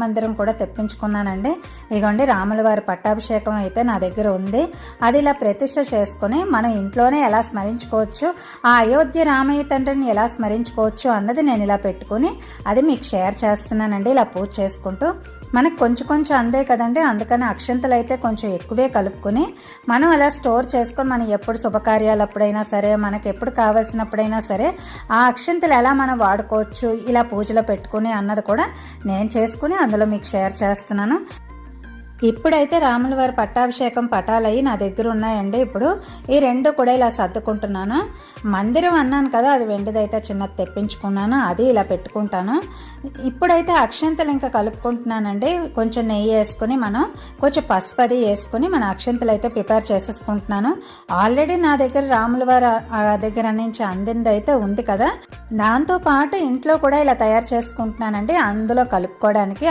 మందిరం కూడా తెప్పించుకున్నానండి. ఇగోండి రాముల వారి పట్టాభిషేకం అయితే నా దగ్గర ఉంది. అది ఇలా ప్రతిష్ఠ చేసుకుని మనం ఇంట్లోనే ఎలా స్మరించుకోవచ్చు, ఆ అయోధ్య రామయ్య తండ్రిని ఎలా స్మరించుకోవచ్చు అన్నది నేను ఇలా పెట్టుకుని అది మీకు షేర్ చేస్తున్నానండి. ఇలా పూజ చేసుకుంటూ మనకు కొంచెం కొంచెం అందే కదండి, అందుకని అక్షంతలు అయితే కొంచెం ఎక్కువే కలుపుకొని మనం అలా స్టోర్ చేసుకొని మనం ఎప్పుడు శుభకార్యాలు అప్పుడైనా సరే, మనకు ఎప్పుడు కావాల్సినప్పుడైనా సరే ఆ అక్షంతలు ఎలా మనం వాడుకోవచ్చు ఇలా పూజలో పెట్టుకుని అన్నది కూడా నేను చేసుకుని అందులో మీకు షేర్ చేస్తున్నాను. ఇప్పుడైతే రాముల వారి పట్టాభిషేకం పటాలయ్యి నా దగ్గర ఉన్నాయండి. ఇప్పుడు ఈ రెండు కూడా ఇలా సర్దుకుంటున్నాను. మందిరం అన్నాను కదా, అది వెండిదైతే చిన్నది తెప్పించుకున్నాను, అది ఇలా పెట్టుకుంటాను. ఇప్పుడైతే అక్షంతలు ఇంకా కలుపుకుంటున్నానండి. కొంచెం నెయ్యి వేసుకుని మనం కొంచెం పసుపు అది వేసుకుని మన అక్షంతలు అయితే ప్రిపేర్ చేసేసుకుంటున్నాను. ఆల్రెడీ నా దగ్గర రాముల వారి దగ్గర నుంచి అందింది అయితే ఉంది కదా, దాంతో పాటు ఇంట్లో కూడా ఇలా తయారు చేసుకుంటున్నానండి అందులో కలుపుకోవడానికి.